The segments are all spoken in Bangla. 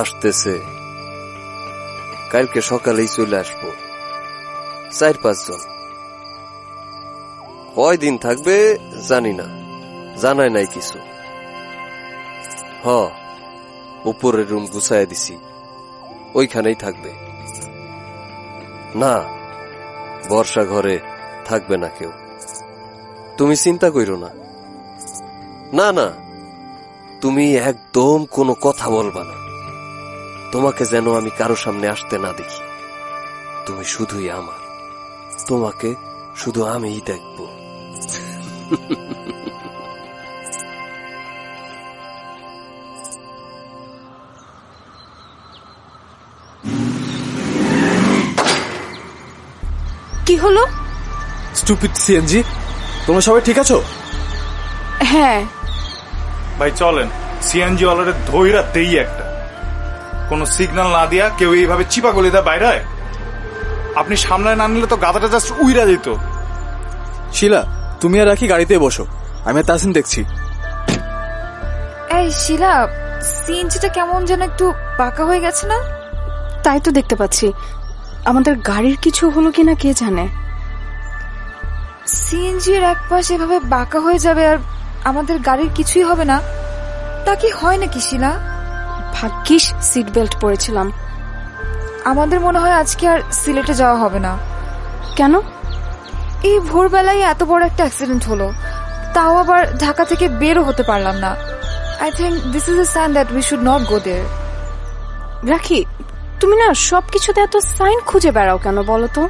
আসতেছে, কালকে সকালেই চলে আসবো। 4-5 জন। কয়দিন থাকবে জানি না, জানায় নাই কিছু। উপরের রুম গুছাইয়া দিছি, ওইখানেই থাকবে। না, বর্ষা ঘরে থাকবে না কেউ, তুমি চিন্তা কইরো না। না না, তুমি একদম কোনো কথা বলবা না, তোমাকে যেন আমি কারো সামনে আসতে না দেখি। তুমি শুধুই আমার, তোমাকে শুধু আমিই দেখবো। কি হলো? স্টুপিড সিএনজি, তোমরা সবাই ঠিক আছো? হ্যাঁ ভাই চলেন, সিএনজি ওয়ালারে ধইরা দেই একটা। কোনো সিগন্যাল না দিয়া কেউ এইভাবে চিপা গলি দেয় বাইরে। আপনি সামলায় না নিলে তো গাদাটা জাস্ট উইরা দিত। শিলা, তুমি আর রাখি গাড়িতে বসো, আমি আর তাসিন দেখছি। এই শিলা, সিএনজিটা কেমন যেন একটু বাঁকা হয়ে গেছে না? তাই তো দেখতে পাচ্ছি। আমাদের গাড়ির কিছু হলো কিনা কে জানে। সিএনজির এক পাশ এভাবে বাঁকা হয়ে যাবে আর আমাদের গাড়ির কিছুই হবে না, তা কি হয় নাকি শিলা? ভাগ্যিস সিট বেল্ট পরেছিলাম। আমাদের মনে হয় আজকে আর সিলেটে যাওয়া হবে না। কেন? এই ভোরবেলায় এত বড় একটা অ্যাক্সিডেন্ট হলো, তাও আবার ঢাকা থেকে বেরও হতে পারলাম না। I think this is a sign that we should not go there. Rakhi, তুমি না সবকিছুতে এত সাইন খুঁজে বেড়াও কেন বলো তো?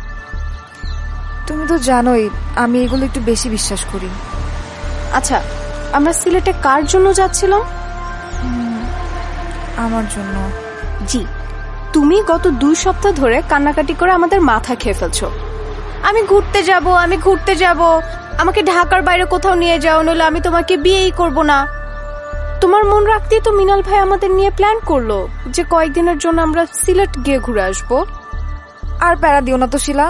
তুমি তো জানোই আমি এগুলো একটু বেশি বিশ্বাস করি। আচ্ছা, আমরা সিলেটে কার জন্য যাচ্ছিলাম? আমার জন্য। জি, তুমি গত 2 সপ্তাহ ধরে কান্নাকাটি করে আমাদের মাথা খেয়ে ফেলছো। আমি ঘুরতে যাব, আমাকে ঢাকার বাইরে কোথাও নিয়ে যাও, নইলে আমি তোমাকে বিয়েই করব না। তোমার মন রাখতেই তো মিনাল ভাই আমাদের নিয়ে প্ল্যান করলো যে কয়েকদিনের জন্য আমরা সিলেট গিয়ে ঘুরে আসবো। আর প্যারা দিও না তো শিলা,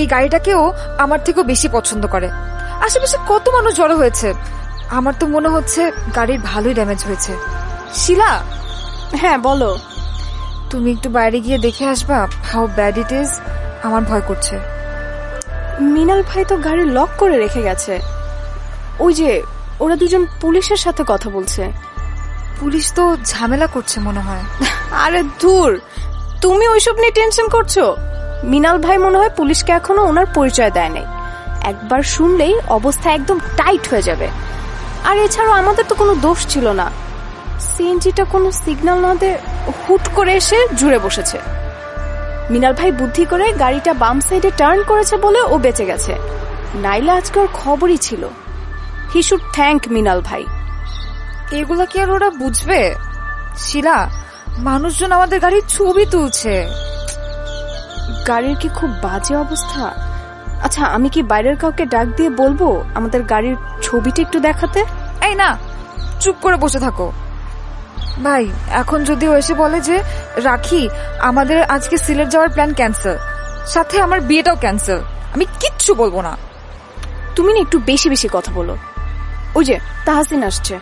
এই গাড়িটাকেও আমার থেকেও বেশি পছন্দ করে। আশেপাশে কত মানুষ জড়ো হয়েছে, আমার তো মনে হচ্ছে গাড়ির ভালোই ড্যামেজ হয়েছে। শিলা। হ্যাঁ বলো। তুমি একটু বাইরে গিয়ে দেখে আসবা হাউ ব্যাড ইট ইজ। আমার ভয় করছে। মিনাল ভাই তো গাড়ি লক করে রেখে গেছে। ওই যে ওরা দুজন পুলিশের সাথে কথা বলছে। পুলিশ তো ঝামেলা করছে মনে হয়। আরে ধুর, তুমি ওইসব নিয়ে টেনশন করছো। মিনাল ভাই মনে হয় পুলিশকে এখনো ওনার পরিচয় দেয় নাই। একবার শুনলেই অবস্থা একদম টাইট হয়ে যাবে। আর এছাড়াও আমাদের তো কোনো দোষ ছিল না। সিএনজিটা কোনো সিগন্যাল না দিয়ে হুট করে এসে জুড়ে বসেছে। মিনাল ভাই বুদ্ধি করে গাড়িটা বাম সাইডে টার্ন করেছে বলে ও বেঁচে গেছে, নাইলে আজকে ওর খবরই ছিল। হি শুড থ্যাঙ্ক মিনাল ভাই। এগুলা কি আর ওরা বুঝবে? শিলা, মানুষজন আমাদের গাড়ির ছবি তুলছে। গাড়ির কি খুব বাজে অবস্থা? আচ্ছা, আমি কি বাইরের কাউকে ডাক দিয়ে বলবো আমাদের গাড়ির ছবিটা একটু দেখাতে? এই না, চুপ করে বসে থাকো। ভাই, এখন যদি ও এসে বলে যে রাখি আমাদের আজকে সিলেট যাওয়ার প্ল্যান ক্যান্সেল, সাথে আমার বিয়েটাও ক্যান্সেল, আমি কিচ্ছু বলবো না। তুমি না একটু বেশি বেশি কথা বলো। ওই যে তাহসিন আসছে।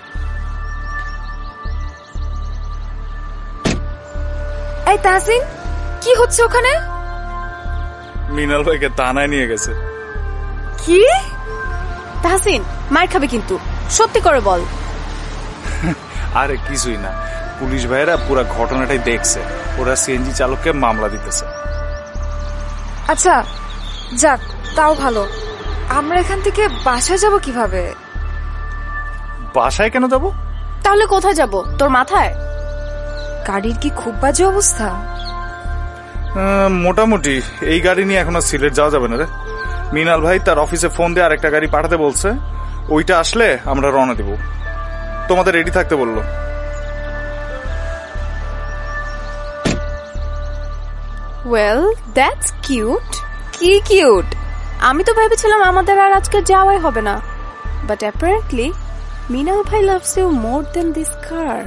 এই তাহসিন, কি হচ্ছে ওখানে? মিনাল ভাইকে থানায় নিয়ে গেছে। কি? তাহসিন, মার খাবে কিন্তু, সত্যি করে বল। আরে কিছুই না, পুলিশ ভাইয়েরা পুরো ঘটনাটাই দেখছে, ওরা সিএনজি চালককে মামলা দিতেছে। আচ্ছা যাক, তাও ভালো। আমরা এখান থেকে বাসায় যাব কিভাবে? বাসায় কেন যাব? তাহলে কোথায় যাব? তোর মাথায়? গাড়ির কি খুব বাজে অবস্থা? মোটামুটি। এই গাড়ি নিয়ে এখন আর সিলেট যাওয়া যাবে না রে। মিনাল ভাই তার অফিসে ফোন দিয়ে আরেকটা গাড়ি পাঠাতে বলছে, ওইটা আসলে আমরা রওনা দিব। তোমাদের রেডি থাকতে বললো। Well, that's cute. কি কিউট? আমি তো ভেবেছিলাম আমাদের আর আজকে যাওয়াই হবে না, বাট অ্যাপারেন্টলি মিনাল ভাই loves you more than this car.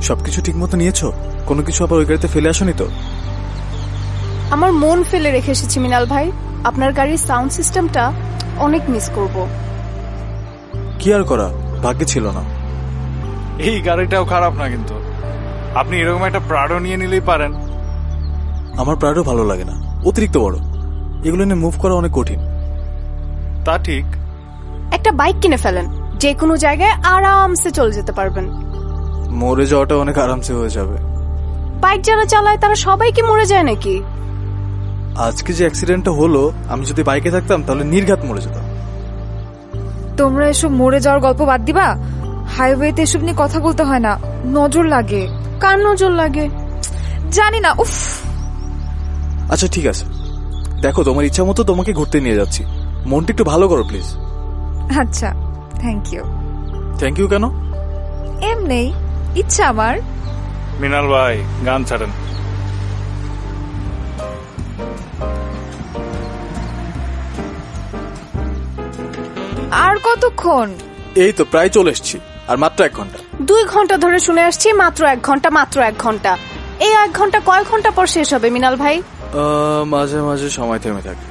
সবকিছু ঠিক মতো নিয়েছো? কোনো কিছু আবার ওই গাড়িতে ফেলে আসোনি তো? আমার মন ফেলে রেখে এসেছি মিনাল ভাই। আপনার গাড়ির সাউন্ড সিস্টেমটা অনেক মিস করব। কি আর করা, ভাগ্যে ছিল না। এই গাড়িটাও খারাপ না, কিন্তু আপনি এরকম একটা প্রাডো নিয়ে নিলেই পারেন। আমার প্রায়ও ভালো লাগে না, অতিরিক্ত বড়, এগুলো নিয়ে মুভ করা অনেক কঠিন। তা ঠিক। একটা বাইক কিনে ফেলেন, যে কোনো জায়গায় আরামসে চলে যেতে পারবেন। মরে যাওয়াটা অনেক আরামসে হয়ে যাবে। বাইক যারা চালায় তারা সবাই কি মরে যায় নাকি? আজকে যে অ্যাক্সিডেন্টটা হলো, আমি যদি বাইকে থাকতাম তাহলে নির্ঘাত মরে যেতাম। তোমরা এসব মরে যাওয়ার গল্প বাদ দিবা? হাইওয়েতে এসব নিয়ে কথা বলতে হয় না, নজর লাগে। কার নজর লাগে? জানি না, উফ। আচ্ছা ঠিক আছে, দেখো তোমার ইচ্ছা মতো তোমাকে ঘুরতে নিয়ে যাচ্ছি, মনটা একটু ভালো করো প্লিজ। আচ্ছা, থ্যাংক ইউ। থ্যাংক ইউ কেন? এমনি ইচ্ছা আমার। মৃণাল ভাই, গান ছাড়েন। আর কতক্ষণ? এই তো প্রায় চলে এসছি, আর মাত্র 1 ঘন্টা। 2 ঘন্টা ধরে শুনে আসছি মাত্র 1 ঘন্টা, মাত্র 1 ঘন্টা। এই 1 ঘন্টা কয় ঘন্টা পর শেষ হবে মিনাল ভাই? মাঝে মাঝে সময় থেমে থাকে।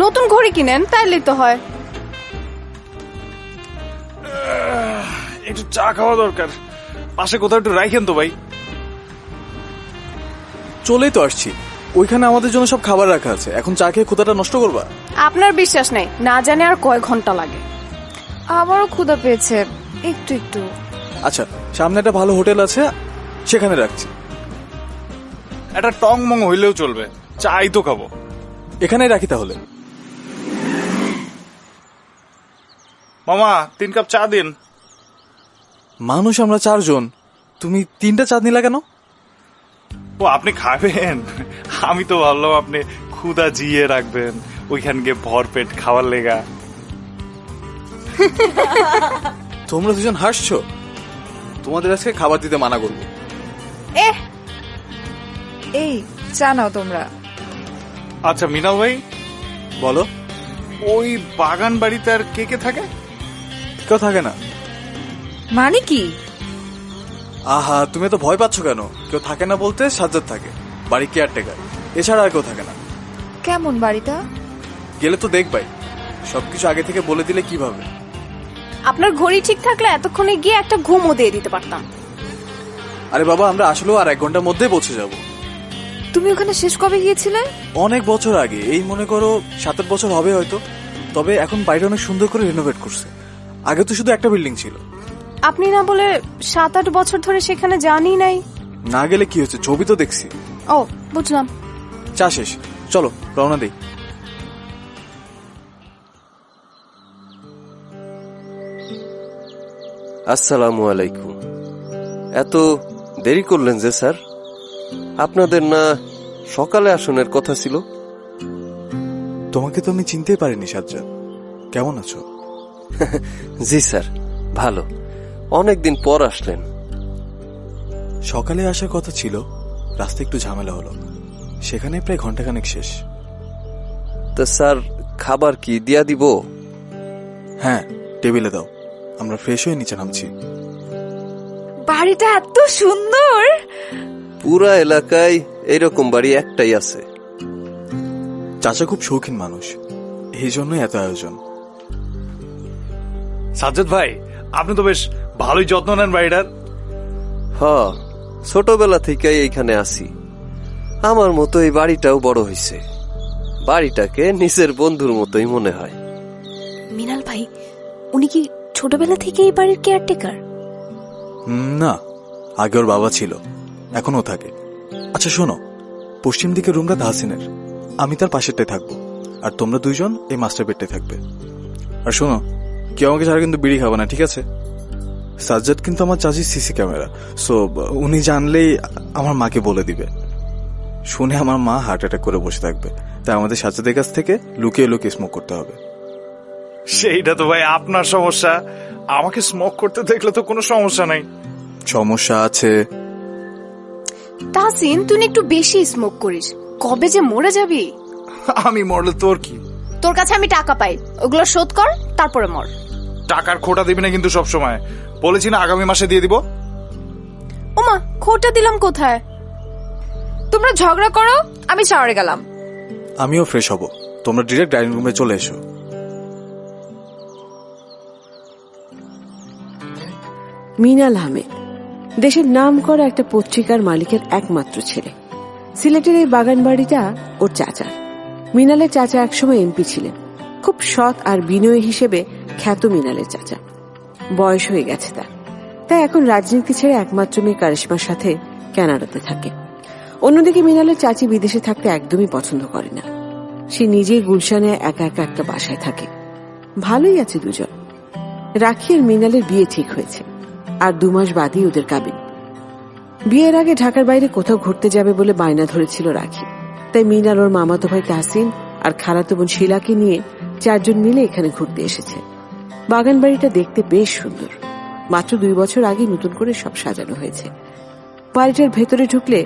নতুন ঘড়ি কিনেন, তাইলেই তো হয়। একটু চা খাওয়া দরকার, পাশে কোথাও একটু রাখেন তো ভাই। চলেই তো আসছি, ওইখানে আমাদের জন্য সব খাবার রাখা আছে, এখন চা খেয়ে ক্ষুধাটা নষ্ট করবা? আপনার বিশ্বাস নেই, না জানে আর কয় ঘন্টা লাগে। আমারও ক্ষুধা পেয়েছে, একটু একটু। আচ্ছা, সামনে একটা ভালো হোটেল আছে, সেখানে রাখছি। একটা টং মং হইলেও চলবে, চাই তো খাবো। এখানেই রাখি তাহলে। মামা 3 কাপ চা দিন। মানুষ আমরা 4 জন, তুমি 3টা চা নিলা কেন? ও, আপনি খাবেন? আমি তো ভাবলাম আপনি ক্ষুধা জিয়ে রাখবেন, ওইখান গিয়ে ভরপেট খাওয়ার লেগা। তোমরা দুজন হাসছো, তোমাদের আজকে খাবার দিতে মানা করবো। এই চা নাও তোমরা। আচ্ছা মৃণাল ভাই, বলো। ওই বাগান বাড়িতে আর কে কে থাকে? কেউ থাকে না। মানে কি? আহা, তুমি তো ভয় পাচ্ছ কেন? কেউ থাকে না বলতে সাজ্জাদ থাকে, বাড়ি কেয়ারটেকার, এছাড়া আর কেউ থাকে না। কেমন বাড়িটা? গেলে তো দেখবাই, সবকিছু আগে থেকে বলে দিলে কিভাবে? আপনার ঘড়ি ঠিক থাকলে এতক্ষণে গিয়ে একটা ঘুমও দিয়ে দিতে পারতাম। আরে বাবা, আমরা আসলেও আর 1 ঘন্টার মধ্যে পৌঁছে যাব। তুমি ওখানে শেষ কবে গিয়েছিলে? অনেক বছর আগে, এই মনে করো 7-8 বছর হবে হয়তো। তবে এখন বাইরে অনেক সুন্দর করে রিনোভেট করছে, আগে তো শুধু একটা বিল্ডিং ছিল। আপনি না বলে 7-8 বছর ধরে সেখানে জানি নাই? না গেলে কি হচ্ছে, ছবি তো দেখছি। ও, বুঝলাম। চা শেষ, চলো রওনা দেই। আসসালামু আলাইকুম। এত দেরি করলেন যে স্যার? আপনাদের না সকালে আসনের কথা ছিল? তোমাকে তো আমি চিনতেই পারিনি সাজ্জাদ, কেমন আছো? জি স্যার, ভালো। অনেকদিন পর আসলেন। সকালে আসার কথা ছিল, রাস্তা একটু ঝামেলা হলো, সেখানে প্রায় ঘন্টাখানেক শেষ। তো স্যার, খাবার কি দিয়া দিব? হ্যাঁ, টেবিলে দাও, আমরা ফ্রেশ হয়ে নিচে নামছি। বাড়িটা এত সুন্দর। পুরা এলাকায় এইরকম বাড়ি একটাই আছে। চাচা খুব শৌখিন মানুষ, এই জন্যই এত আয়োজন। সাজ্জাদ ভাই, আপনি তো বেশ ভালোই যত্ন নেন বাড়িটার। হ, ছোটবেলা থেকে এইখানে আছি। আমার মতো এই বাড়িটাও বড় হইছে। বাড়িটাকে নিজের বন্ধুর মতোই মনে হয়। মিনাল ভাই, উনি কি ছোটবেলা থেকে এই বাড়ির কেয়ারটেকার? না, আগে ওর বাবা ছিল, এখনো থাকে। আচ্ছা শোনো, পশ্চিম দিকের রুমটা তাহসিনের, আমি তার পাশেরটায় থাকবো, আর তোমরা 2 জন এই মাস্টার বেডটায় থাকবে। আর শোনো, কেউ আমাকে ছাড়া কিন্তু বিড়ি খাবে না, ঠিক আছে? সাজ্জাদ কিন্তু আমার চাচির সিসি ক্যামেরা, সো উনি জানলেই আমার মাকে বলে দিবে। শুনে আমার মা হার্ট অ্যাটাক করে বসে থাকবে, তাই আমাদের সাজ্জাদের কাছ থেকে লুকিয়ে লুকিয়ে স্মোক করতে হবে। সেইটা তো ভাই আপনার সমস্যা, আমাকে স্মোক করতে দেখলে তো কোনো সমস্যা নাই। সমস্যা আছে। তাহসিন, তুই একটু বেশি স্মোক করিস, কবে যে মরে যাবি। আমি মরলে তোর কি? তোর কাছে আমি টাকা পাই, ওগুলো শোধ কর, তারপরে মর। টাকার খোটা দিবি না কিন্তু সব সময়, বলেছি না আগামী মাসে দিয়ে দিব। ওমা, খোটা দিলাম কোথায়? তোমরা ঝগড়া করো, আমি শাওয়ারে গেলাম। আমিও ফ্রেশ হব, তোমরা ডিরেক্ট ডাইনিং রুমে চলে এসো। মিনাল আহমেদ দেশের নাম করা একটা পত্রিকার মালিকের একমাত্র ছেলে। সিলেটের এই বাগান বাড়িটা ওর চাচার। মিনালের চাচা একসময় এমপি ছিলেন। খুব সৎ আর বিনয়ী হিসেবে খ্যাত মিনালের চাচা। বয়স হয়ে গেছে তাই এখন রাজনীতি ছেড়ে একমাত্র মেয়ে কারিশমার সাথে কানাডাতে থাকে। অন্যদিকে মিনালের চাচি বিদেশে থাকতে একদমই পছন্দ করে না। সে নিজেই গুলশানে একা একা একটা বাসায় থাকে। ভালোই আছে দুজন। রাখি আর মিনালের বিয়ে ঠিক হয়েছে, আর 2 মাস বাদই ওদের কাবিন। বিয়ের আগে ঢাকার বাইরে কোথাও ঘুরতে যাবে বলে বায়না ধরেছিল রাখি। তাই মিনাল ওর মামাতো ভাই তাহসিন আর খালাতো বোন শিলাকে নিয়ে 4 জন মিলে এখানে ঘুরতে এসেছে। বাগান বাড়িটা দেখতে বেশ সুন্দর। মাত্র 2 বছর আগে নতুন করে সব সাজানো হয়েছে। বাড়িটার ভেতরে ঢুকলে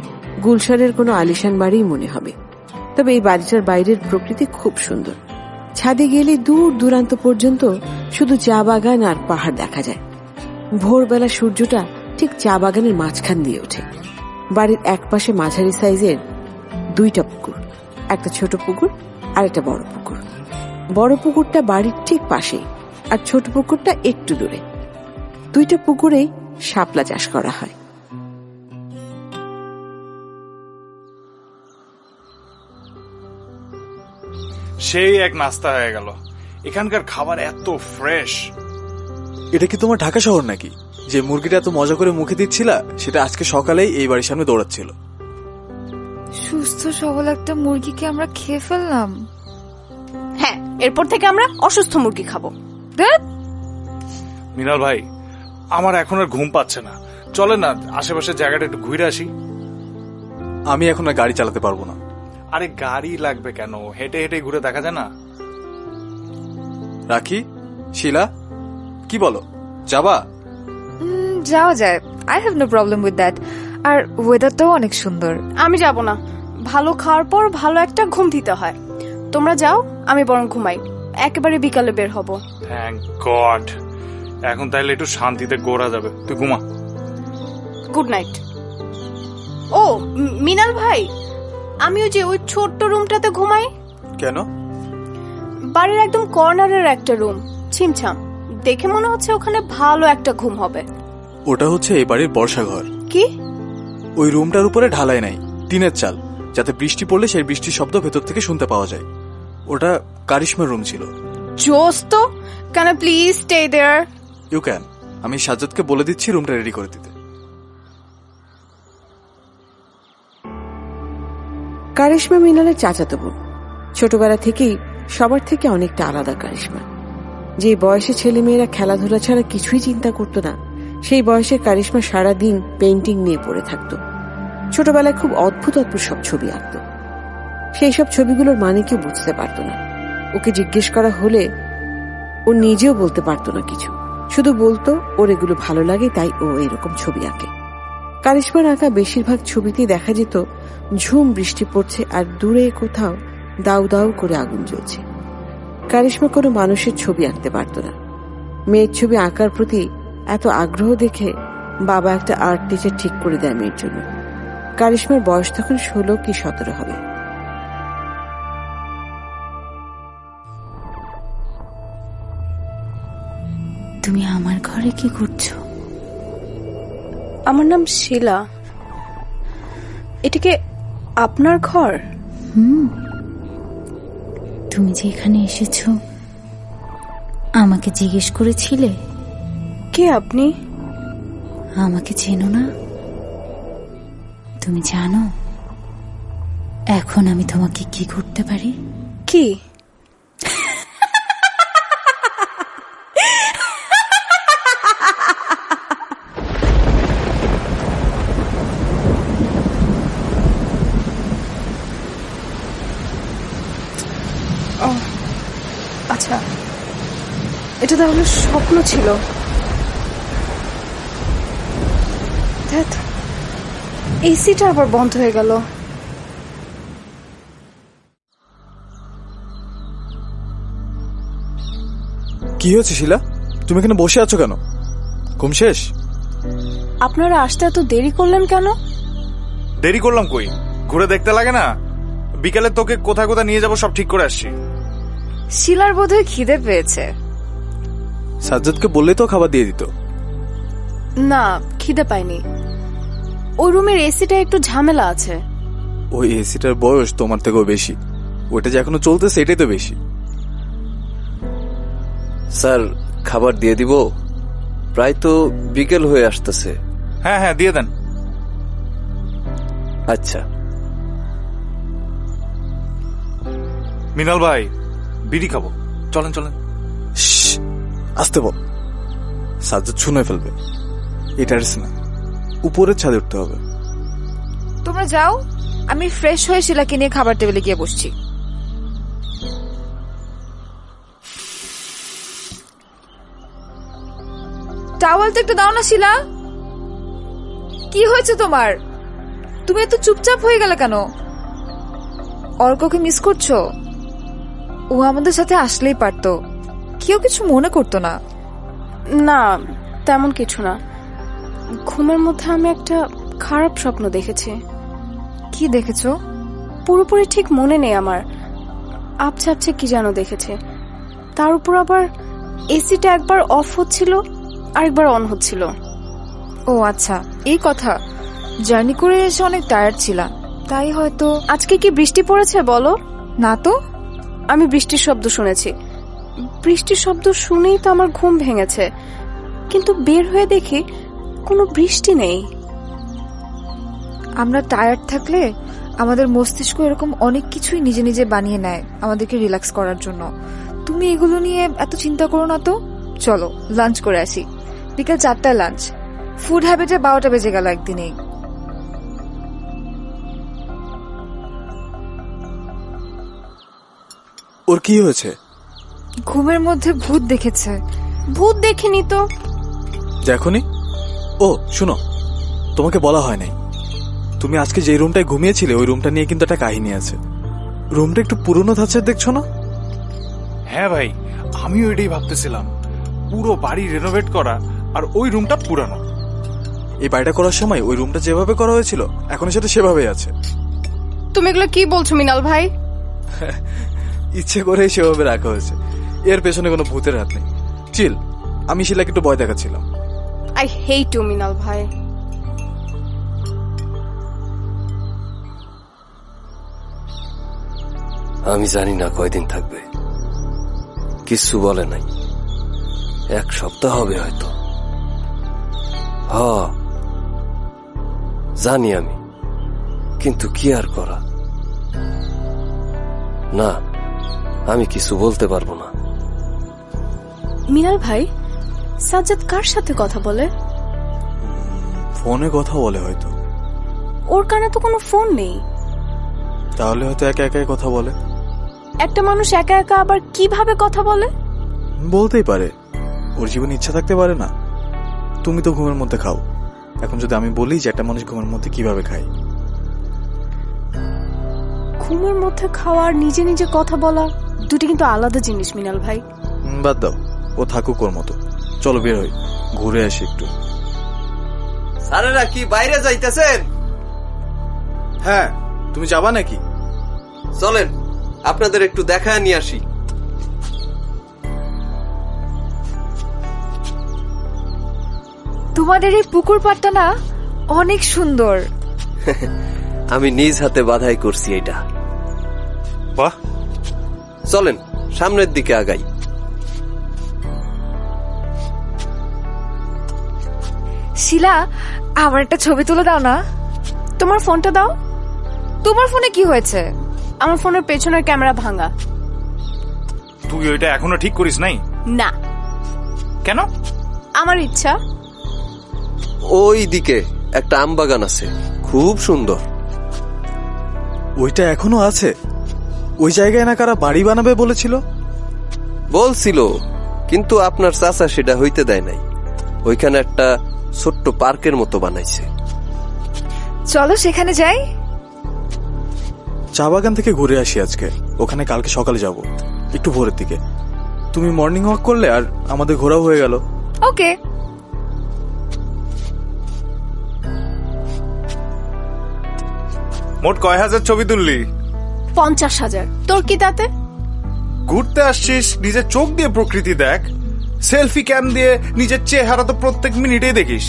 গুলশানের কোনো আলিশান বাড়িই মনে হবে। তবে এই বাড়িটার বাইরের প্রকৃতি খুব সুন্দর। ছাদে গেলে দূর দূরান্ত পর্যন্ত শুধু চা বাগান আর পাহাড় দেখা যায়। ভোরবেলা সূর্যটা ঠিক চা বাগানের মাঝখান দিয়ে ওঠে। বাড়ির একপাশে মাঝারি সাইজের 2টা পুকুর, একটা ছোট পুকুর আর একটা বড় পুকুর। বড় পুকুরটা বাড়ির ঠিক পাশেই, আর ছোট পুকুরটা একটু দূরে। 2টা পুকুরেই শাপলা চাষ করা হয়। সেই এক নাস্তা হয়ে গেল। এখানকার খাবার এত ফ্রেশ। এটা কি তোমার ঢাকা শহর নাকি, যে মুরগিটা এত মজা করে মুখে দিচ্ছিলা সেটা আজকে সকালেই এই বাড়ির সামনে দৌড়াচ্ছিল? সুস্থ সবল একটা মুরগিকে আমরা খেয়ে ফেললাম। হ্যাঁ, এরপর থেকে আমরা অসুস্থ মুরগি খাবো। মিনাল ভাই, আমার এখন আর ঘুম পাচ্ছে না। চলে না আশেপাশের জায়গাটা একটু ঘুরে আসি। আমি এখন আর গাড়ি চালাতে পারবো না। আরে গাড়ি লাগবে কেন, হেঁটে হেঁটে ঘুরে দেখা যায় না? রাখি, শিলা, কি বলো, যাবা? যাওয়া যায়, I have no problem with that. আর ওয়েদারটাও অনেক সুন্দর। আমি যাব না। ভালো খাওয়ার পর ভালো একটা ঘুম দিতে হয়। তোমরা যাও, আমি বরং ঘুমাই। একেবারে বিকালে বের হব। Thank god. এখন তাহলে একটু শান্তিতে ঘোরা যাবে। তুই ঘুমা। Good night. ও মিনাল ভাই, আমি ওই ছোট্ট রুমটাতে ঘুমাই। কেন? বাড়ির একদম কর্নারের একটা রুম, ছিমছাম। দেখে মনে হচ্ছে ওখানে ভালো একটা ঘুম হবে। ওটা হচ্ছে এই বাড়ির বর্ষা ঘর। কি? ওই রুমটার উপরে ঢালাই নাই, টিনের চাল, যাতে বৃষ্টি পড়লে সেই বৃষ্টির শব্দ ভেতর থেকে শুনতে পাওয়া যায়। ওটা কারিশমার রুম ছিল। জোস তো। Can I please stay there? You can. আমি সাজ্জাদকে বলে দিচ্ছি রুমটা রেডি করে দিতে। কারিশমা মিনালের চাচাতো বোন। ছোটবেলা থেকেই সবার থেকে অনেকটা আলাদা কারিশমা। যে বয়সে ছেলেমেয়েরা খেলাধুলা ছাড়া কিছুই চিন্তা করতো না, সেই বয়সে কারিশমা সারাদিন পেইন্টিং নিয়ে পড়ে থাকতো। ছোটবেলায় খুব অদ্ভুত অদ্ভুত সব ছবি আঁকতো। সেই সব ছবিগুলোর মানে কেউ বুঝতে পারতো না। ওকে জিজ্ঞেস করা হলে ও নিজেও বলতে পারতো না কিছু, শুধু বলতো ওর এগুলো ভালো লাগে তাই ও এরকম ছবি আঁকে। কারিশমার আঁকা বেশিরভাগ ছবিতেই দেখা যেত ঝুম বৃষ্টি পড়ছে আর দূরে কোথাও দাউ দাউ করে আগুন জ্বলছে। কারিশমা কোনো মানুষের ছবি আঁকতে পারত না। মেয়ের ছবি আঁকার প্রতি এত আগ্রহ দেখে বাবা একটা আর্ট টিচার ঠিক করে দেয় মেয়ের জন্য। কারিশমার বয়স তখন 16 কি 17 হবে। তুমি আমার ঘরে কি করছো? আমার নাম শিলা। এটাকে আপনার ঘর? তুমি যে এখানে এসেছো আমাকে জিজ্ঞেস করেছিলে। কে আপনি? আমাকে চেনো না? তুমি জানো এখন আমি তোমাকে কি করতে পারি? কি? আচ্ছা, এটা তাহলে স্বপ্ন ছিল। এসিটা আবার বন্ধ হয়ে গেল। কি হয়েছে শিলা, তুমি এখানে বসে আছো কেন? ঘুম শেষ? আপনারা আসতে এত দেরি করলেন কেন? দেরি করলাম কই, ঘুরে দেখতে লাগে না? বিকালে তোকে কোথায় কোথায় নিয়ে যাবো সব ঠিক করে আসছি। শিলার বোধহয় খিদে পেয়েছে। সাজ্জাদকে বললে তো খাবার দিয়ে দিত। না, খিদে পাইনি। ওই রুমের এসিটা একটু ঝামেলা আছে। ওই এসিটার বয়স তোমার থেকেও বেশি, ওইটা যে এখনো চলতেছে এটাই তো বেশি। স্যার, খাবার দিয়ে দিব? প্রায় তো বিকেল হয়ে আসতেছে। হ্যাঁ হ্যাঁ, দিয়ে দেন। আচ্ছা। মিনাল ভাই, বিড়ি খাবো, চলেন চলেন। শ্শ্, আসতে বল, সাজ্জাদ শুনে ফেলবে। এটা না, উপরের ছাদে উঠতে হবে। তোমরা যাও, আমি ফ্রেশ হয়ে শিলাকে নিয়ে খাবার টেবিলে গিয়ে বসছি। টাওয়ালটা একটু দাও না শিলা। কি হয়েছে তোমার? তুমি এত চুপচাপ হয়ে গেলে কেন? অর্ককে মিস করছো? ও আমাদের সাথে আসলেই পারতো, কেউ কিছু মনে করতো না। না, তেমন কিছু না। ঘুমের মধ্যে আমি একটা খারাপ স্বপ্ন দেখেছি। কি দেখেছো? পুরোপুরি ঠিক মনে নেই আমার। আবছা আবছা কি যেন দেখেছে। তার উপর আবার এসিটা একবার অফ হচ্ছিল আরেকবার অন হচ্ছিল। ও আচ্ছা, এই কথা। জার্নি করে এসে অনেক টায়ার্ড ছিলাম, তাই হয়তো। আজকে কি বৃষ্টি পড়েছে বলো? না তো। আমি বৃষ্টির শব্দ শুনেছি। বৃষ্টির শব্দ শুনেই তো আমার ঘুম ভেঙেছে, কিন্তু বের হয়ে দেখি কোনো বৃষ্টি নেই। আমরা টায়ার্ড থাকলে আমাদের মস্তিষ্ক এরকম অনেক কিছুই নিজে নিজে বানিয়ে নেয় আমাদেরকে রিল্যাক্স করার জন্য। তুমি এগুলো নিয়ে এত চিন্তা করো না তো। চলো লাঞ্চ করে আসি। বিকাল 4টায় লাঞ্চ। ফুড হ্যাবিটে 12টা বেজে গেল একদিনেই। ওর কি হয়েছে? ঘুমের মধ্যে ভূত দেখেছে। ভূত দেখিনি তো। দেখোনি? ও শুনো, তোমাকে বলা হয় নাই, তুমি আজকে যে রুমটায় ঘুমিয়েছিলে ওই রুমটা নিয়ে কিন্তু একটা কাহিনী আছে। রুমটা একটু পুরনো ধাঁচের, দেখছো না? হ্যাঁ ভাই, আমিও এটাই ভাবতেছিলাম। পুরো বাড়ি রেনোভেট করা, আর ওই রুমটা পুরানো। এই বাড়িটা করার সময় ওই রুমটা যেভাবে করা হয়েছিল এখন সেটা সেভাবেই আছে। তুমি এগুলো কি বলছো মিনাল ভাই? ইচ্ছে করে সেভাবে রাখা হয়েছে, এর পেছনে কোনো ভূতের হাত নেই। চিল, আমি শিলাকে একটু ভয় দেখাচ্ছিলাম। আই হেট ইউ মিনাল ভাই। আমি জানি না কয়দিন থাকবে, কিছু বলে নাই। 1 সপ্তাহ হবে হয়তো। জানি আমি, কিন্তু কি আর করা। না, আমি কিছু বলতে পারবো না। মিনাল ভাই, সাজ্জাদ কার সাথে কথা বলে? ফোনে কথা বলে হয়তো। ওর কানে তো কোনো ফোন নেই। তাহলে হয়তো একা একাই কথা বলে। একটা মানুষ একা একা আবার কিভাবে কথা বলে? বলতেই পারে, ওর জীবনে ইচ্ছা থাকতে পারে না। তুমি তো ঘুমের মধ্যে খাও, এখন যদি আমি বলি যে একটা মানুষ ঘুমের মধ্যে কিভাবে খায়। ঘুমের মধ্যে খাওয়া আর নিজে নিজে কথা বলা দুটি কিন্তু আলাদা জিনিস মিনাল ভাই। বাদ দাও, ও থাকুক ওর মতো। চলো বের হই, ঘুরে আসি একটু। স্যারেরা কি বাইরে যাইতেছেন? হ্যাঁ, তুমি যাবা নাকি? চলেন, আপনাদের একটু দেখায় নিয়ে আসি। তোমাদের এই পুকুর পাড়টা না অনেক সুন্দর। আমি নিজ হাতে বাধাই করছি এটা। বাহ, চলেন সামনের দিকে আগাই। শিলা, আমার একটা ছবি তুলে দাও না। তোমার ফোনটা দাও। তোমার ফোনে কি হয়েছে? আমার ফোনের পেছনের ক্যামেরা ভাঙা। তুই ওইটা এখনো ঠিক করিস নাই? না। কেন? আমার ইচ্ছা। ওই দিকে একটা আম বাগান আছে, খুব সুন্দর। ওইটা এখনো আছে? ওই জায়গায় না কারা বাড়ি বানাবে বলেছিল? বলছিল, কিন্তু আপনার চাচা সেটা হইতে দেয় নাই। ওইখানে একটা ছোট্ট পার্কের মতো বানাইছে। চলো সেখানে যাই। চা বাগান থেকে ঘুরে আসি আজকে। ওখানে কালকে সকালে যাব, একটু ভোরের দিকে। তুমি মর্নিং ওয়াক করলে আর আমাদের ঘোরাও হয়ে গেল। ওকে। মোট কয় হাজার ছবি তুললি? 50,000। তোর কি তাতে? ঘুরতে আসছিস, নিজের চোখ দিয়ে প্রকৃতি দেখ। সেলফি ক্যাম দিয়ে নিজের চেহারা তো প্রত্যেক মিনিটেই দেখিস।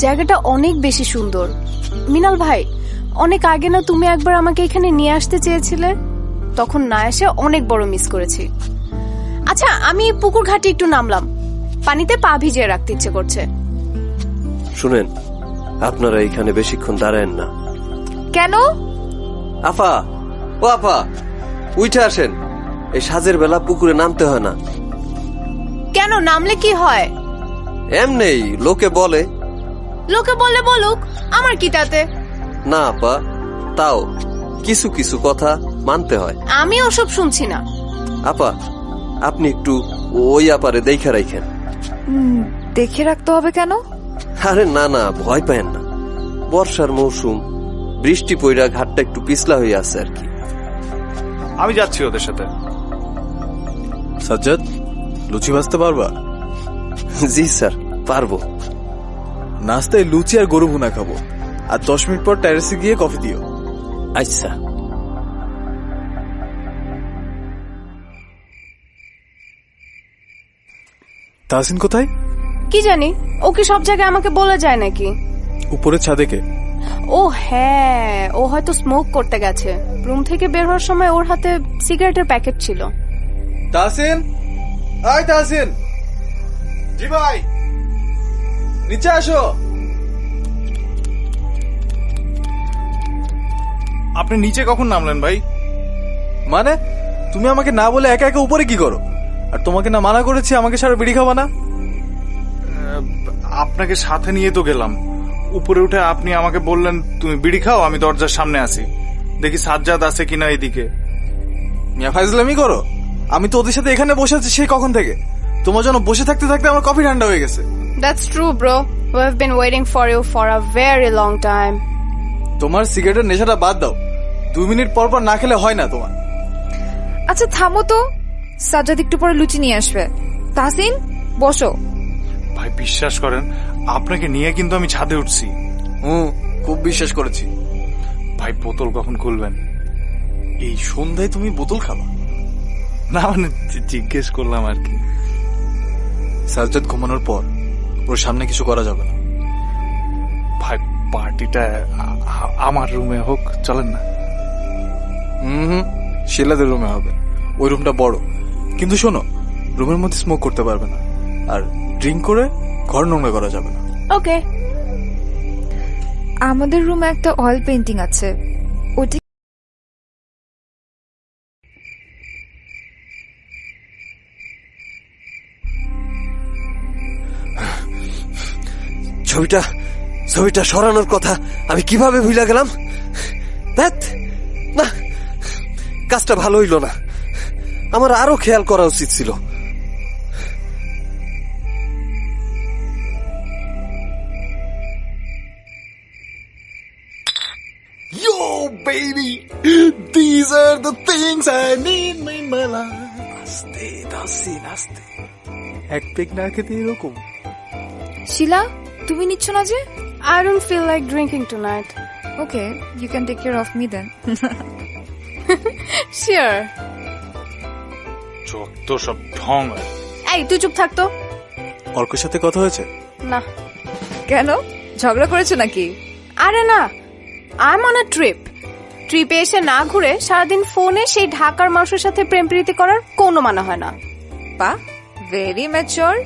জায়গাটা অনেক বেশি সুন্দর। মিনাল ভাই, অনেক আগে না তুমি একবার আমাকে এখানে নিয়ে আসতে চেয়েছিলে? তখন না এসে অনেক বড় মিস করেছি। আচ্ছা, আমি পুকুর ঘাটে একটু নামলাম, পানিতে পা ভিজিয়ে রাখতে ইচ্ছে করছে। শুনেন, আপনারা এখানে বেশিক্ষণ দাঁড়ায়েন না। কেন? আফা, ও আফা, উঠে আসেন। এই সাজের বেলা পুকুরে নামতে হয় না। কেন, নামলে কি হয়? এমনেই লোকে বলে। লোকে বললে বলুক, আমার কি তাতে? না আপা, তাও কিছু কিছু কথা মানতে হয়। আমি ওসব শুনছি না। আপা, আপনি একটু ওই আপারে দেখে রাখেন। দেখে রাখতে হবে কেন? আরে না না, ভয় পায়েন না। বর্ষার মৌসুম, বৃষ্টি পইরা ঘাটটা একটু পিছলা হয়ে আছে আর কি। আমি যাচ্ছি ওদের সাথে। সাজ্জাদ, লুচি ভাজতে পারবা? জি স্যার, পারবো। নাস্তায় লুচি আর গরু ভুনা খাবো, আর 10 মিনিট পর টেরেসে গিয়ে কফি দিও। আচ্ছা। তাহসিন কোথায়? কি জানি, ও কি সব জায়গায় আমাকে বলে যায় নাকি? উপরের ছাদে কে? ও হ্যাঁ, ও হয়তো স্মোক করতে গেছে। রুম থেকে বের হওয়ার সময় ওর হাতে সিগারেটের প্যাকেট ছিল। তাহসিন, আয় তাহসিন। জি ভাই, নিচে আসো। আপনি নিচে কখন নামলেন ভাই? মানে তুমি আমাকে না বলে একা একা উপরে কি করো? আর তোমাকে না মানা করেছি আমাকে সারা বিড়ি খাবা না? আপনাকে সাথে নিয়ে তো গেলাম। উপরে উঠে আপনি আমাকে বললেন তুমি বিড়ি খাও, আমি দরজার সামনে আছি, দেখি সাজ্জাদ আছে কিনা এদিকে। মিয়া ফাইজলামি করো। আমি তো ওদের সাথে এখানে বসে আছি সেই কখন থেকে। তোমার জন্য বসে থাকতে থাকতে আমার কফি ঠান্ডা হয়ে গেছে। That's true, bro. We have been waiting for you for a very long time. তোমার সিগারেটের নেশাটা বাদ দাও। 2 মিনিট পর পর না খেলে হয় না তোমার। আচ্ছা থামো তো, সাজ্জাদ একটু পরে লুচি নিয়ে আসবে। তাহসিন, বসো। ভাই বিশ্বাস করেন, আপনাকে নিয়ে কিন্তু আমি ছাদে উঠছি। খুব বিশ্বাস করেছি। ভাই বোতল কখন খুলবেন? এই সন্ধ্যায় তুমি বোতল খাবা? না মানে জিজ্ঞেস করলাম আর কি। সাজ্জাদ ঘুমানোর পর ওর সামনে কিছু করা যাবে না। ভাই পার্টিটা আমার রুমে হোক, চলেন না? শিলাদের রুমে হবে। ওই রুমটা বড়, কিন্তু শোনো, রুমের মধ্যে স্মোক করতে পারবে না, আর ড্রিঙ্ক করে ঘর নোংরা করা যাবে না। ওকে। আমাদের রুমে একটা অয়েল পেন্টিং আছে, ওটা ছবিটা সরানোর কথা আমি কিভাবে ভুলে গেলাম? না, কাজটা ভালো হইল না। আমার আরো খেয়াল করা উচিত ছিল। Yo, baby, these are the things I need in my life. আস্তে তাহসিন, আস্তে। এক পেক না খেতে এরকম। শিলা, তুমি নিচ্ছ না যে? I don't feel like drinking tonight. Okay, you can take care of me then. Sure. যত সব ঢং। এই তুই চুপ থাকতো। অর্কের সাথে কথা হয়েছে? না। কেন, ঝগড়া করেছো নাকি? আরে না, I'm on a trip. ট্রিপে এসে না ঘুরে সারাদিন ফোনে সেই ঢাকার মানুষের সাথে প্রেম প্রীতি করার কোনো মানে হয় না। বা, ভেরি ম্যাচিওর।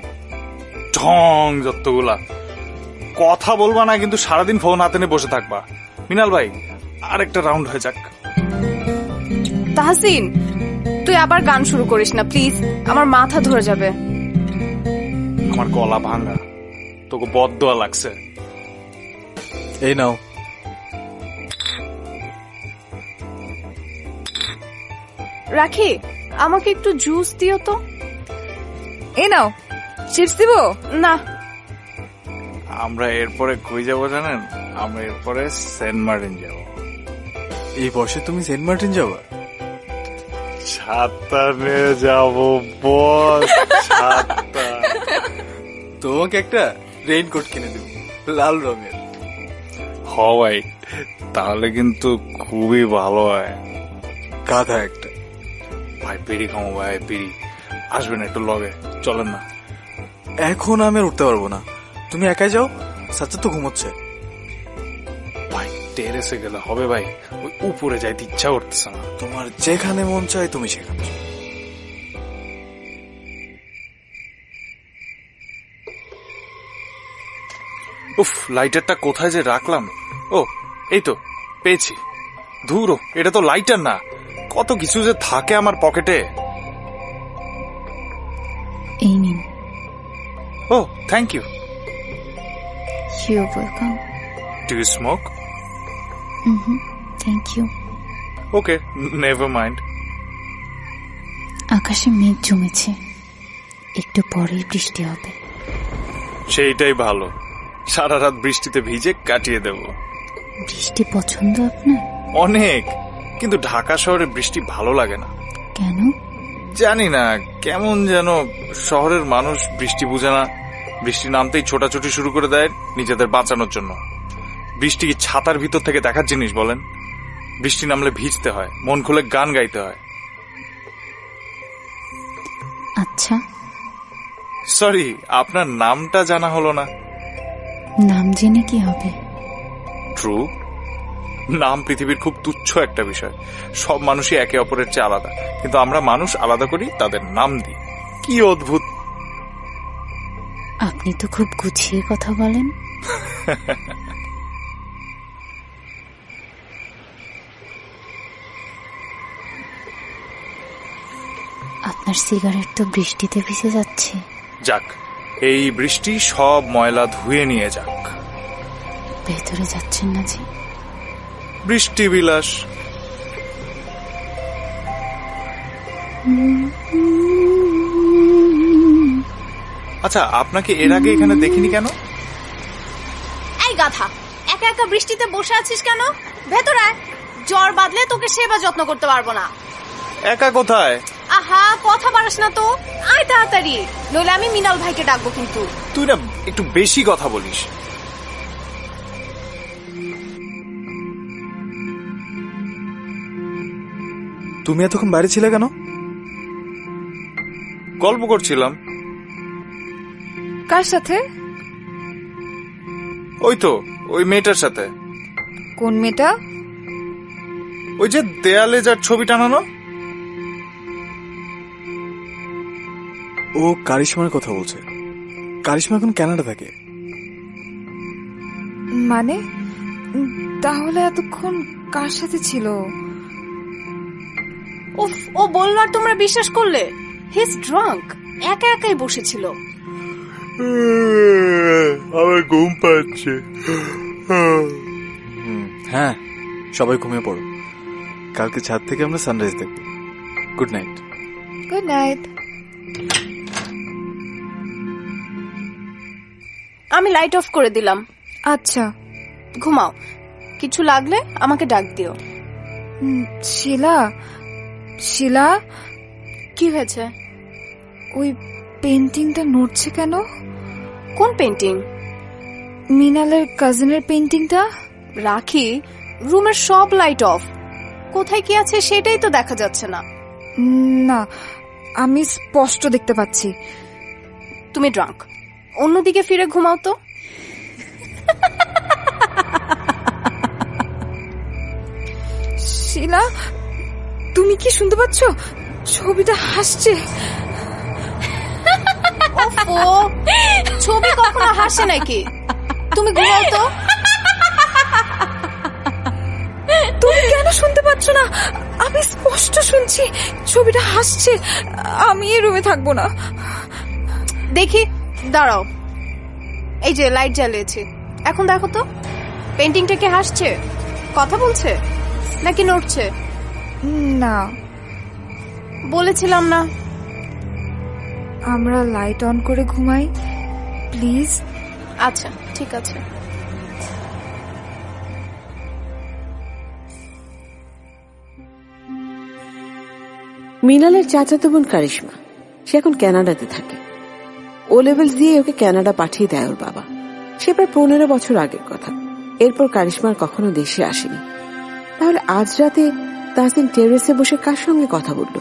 ঢং যতগুলা। কথা বলবা না কিন্তু সারাদিন ফোন হাতে নিয়ে বসে থাকবা। মিনাল ভাই, আরেকটা রাউন্ড হয়ে যাক। তাহসিন, তুই আবার গান শুরু করিস না প্লিজ, আমার মাথা ধরে যাবে। আমার গলা ভাঙা, তোকে বদদোয়া লাগছে। এই নাও। রাখি, আমাকে একটু জুস দিও তো। এই নাও, চিপস দিব? না। আমরা এরপরে কই যাবো জানেন? আমরা এরপরে সেন্ট মার্টিন যাব। এই বয়সে তুমি সেন্ট মার্টিন যাবা? ছাতা নিয়ে যাবো বস, ছাতা। তোমাকে একটা রেইনকোট কিনে দেব, লাল রঙের। হ ভাই, তাহলে কিন্তু খুবই ভালো হয়। গাধা একটা। ভাই বিড়ি খামো ভাই, বিড়ি আসবেন একটু লগে, চলেন না? এখন আমি আর উঠতে পারবো না, তুমি একাই যাও, সাজ্জাদ তো ঘুমোচ্ছে। ভাই টেরেসে গেলে হবে ভাই, ওই উপরে যাইতে ইচ্ছা করতেছে না। তোমার যেখানে মন চায় তুমি সেখানে যাও। উফ, লাইটারটা কোথায় যে রাখলাম? ও এই তো পেয়েছি। ধুরো, এটা তো লাইটার না, কত কিছু যে থাকে আমার পকেটে। এই নিন। ও thank you. You welcome. Do you smoke? Thank you. Okay, never mind. আকাশে মেঘ জমেছে, একটু পরেই বৃষ্টি হবে। সেইটাই ভালো, সারা রাত বৃষ্টিতে ভিজে কাটিয়ে দেব। বৃষ্টি পছন্দ আপনার? অনেক, কিন্তু ঢাকা শহরে বৃষ্টি ভালো লাগে না। কেন? জানি না, কেমন যেন শহরের মানুষ বৃষ্টি বুঝে না, বৃষ্টি নামতেই ছোটাছুটি শুরু করে দেয় নিজেদের বাঁচানোর জন্য। বৃষ্টি কি ছাতার ভিতর থেকে দেখার জিনিস বলেন? বৃষ্টি নামলে ভিজতে হয়, মন খুলে গান গাইতে হয়। আচ্ছা, সরি, আপনার নামটা জানা হলো না। নাম জেনে কি হবে? ট্রু, নাম পৃথিবীর খুব তুচ্ছ একটা বিষয়। সব মানুষই একে অপরের চেয়ে আলাদা, কিন্তু আমরা মানুষ আলাদা করি তাদের নাম দিই। কি অদ্ভুত। আপনি তো খুব গুছিয়ে কথা বলেন। আপনার সিগারেট তো বৃষ্টিতে ভিজে যাচ্ছে। যাক, এই বৃষ্টি সব ময়লা ধুয়ে নিয়ে যাক। ভেতরে যাচ্ছেন না যে? বৃষ্টি বিলাস। আচ্ছা, আপনাকে এর আগে এখানে দেখিনি কেন? এই গাধা, একা একা বৃষ্টিতে বসে আছিস কেন? ভেতরে আয়, জ্বর বাঁধলে তোকে সেবা যত্ন করতে পারবো না। একা কোথায়? আহা, কথা বাড়াস না তো, আয় তাড়াতাড়ি, নইলে আমি মিনাল ভাইকে ডাকবো কিন্তু। তুই না একটু বেশি কথা বলিস। তুমি এতক্ষণ বাইরে ছিলে কেন? গল্প করছিলাম। কার সাথে? ওই তো, ওই মেয়েটার সাথে। কোন মেয়েটা? ওই যে দেয়ালে যার ছবি টানানো। ও কারিশমার কথা বলছে। কারিশমা এখন কানাডা থাকে। মানে তাহলে এতক্ষণ কার সাথে ছিল? উফ, ও বললো আর তোমরা বিশ্বাস করলে? হি ইজ ড্রাঙ্ক, একা একাই বসেছিল। আমার ঘুম পাচ্ছে। হ্যাঁ, সবাই ঘুমিয়ে পড়ো, কালকে ছাদ থেকে আমরা সানরাইজ দেখব। Good night. Good night. আমি লাইট অফ করে দিলাম। আচ্ছা, ঘুমাও, কিছু লাগলে আমাকে ডাক দিও। শিলা, শিলা, কি হয়েছে? ওই পেন্টিংটা নড়ছে কেন? কোন পেন্টিং? মিনালের কাজিনের পেন্টিংটা। রাখি, রুমের সব লাইট অফ, কোথায় কি আছে সেটাই তো দেখা যাচ্ছে না। না, আমি স্পষ্ট দেখতে পাচ্ছি। তুমি ড্রাঙ্ক, অন্যদিকে ফিরে ঘুমাও তো। শিলা, তুমি কি শুনতে পাচ্ছ? ছবিটা হাসছে। ওফো, ছবি কখনো হাসে নাকি? তুমি ঘুমাও তো। তুমি কেন শুনতে পাচ্ছ না? আমি স্পষ্ট শুনছি, ছবিটা হাসছে। আমি এই রুমে থাকবো না। দেখি, দাঁড়াও, এই যে লাইট জ্বালিয়েছি, এখন দেখো তো পেন্টিংটা কি হাসছে, কথা বলছে নাকি নড়ছে? না, বলেছিলাম না। আমরা লাইট অন করে ঘুমাই প্লিজ। আচ্ছা ঠিক আছে। মিনালের চাচাতো বোন কারিশমা, সে এখন কানাডাতে থাকে। ও লেভেল দিয়ে ওকে কানাডা পাঠিয়ে দেয় ওর বাবা। সে প্রায় 15 বছর আগের কথা। এরপর কারিশমার কখনো দেশে আসেনি। তাহলে আজ রাতে তাহসিন টেরেসে বসে কার সঙ্গে কথা বলল?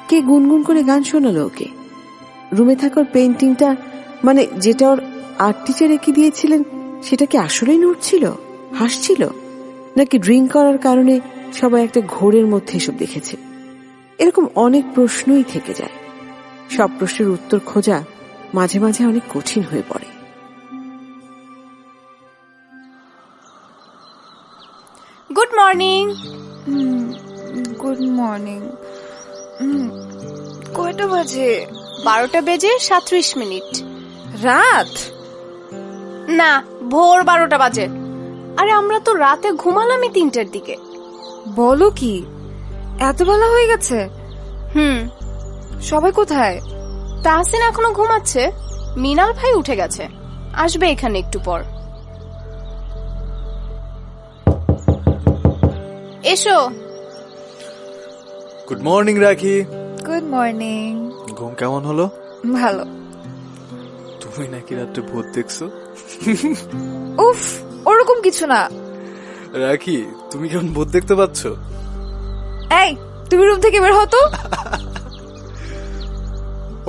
কে গুনগুন করে গান শোনালো ওকে? রুমে থাকার পেন্টিংটা মানে যেটা ওর আর্ট টিচার এঁকে দিয়েছিলেন সেটা কি আসলেই নড়ছিল, হাসছিল, নাকি ড্রিঙ্ক করার কারণে সবাই একটা ঘোরের মধ্যে এসব দেখেছে? এরকম অনেক প্রশ্নই থেকে যায়। সব প্রশ্নের উত্তর খোঁজা মাঝে মাঝে অনেক কঠিন হয়ে পড়ে। Good morning. Good morning. কয়টা বাজে? 12টা বেজে 37 মিনিট। রাত? না, ভোর 12টা বাজে। আরে আমরা তো রাতে ঘুমালামই 3টার দিকে। বলো কি, এত বেলা হয়ে গেছে? সবাই কোথায়? তাহসিন এখনো ঘুমাচ্ছে, মিনাল ভাই উঠে গেছে, আসবে এখানে একটু পর। এসো। গুড মর্নিং রাখি। Good morning. ঘুম কেমন হলো? ভালো। তুমি নাকি রাত্রে ভূত দেখছো? উফ, ওরকম কিছু না। রাখি, তুমি কেমন ভূত দেখতে পাচ্ছ? এই, তুমি রুম থেকে বের হতো।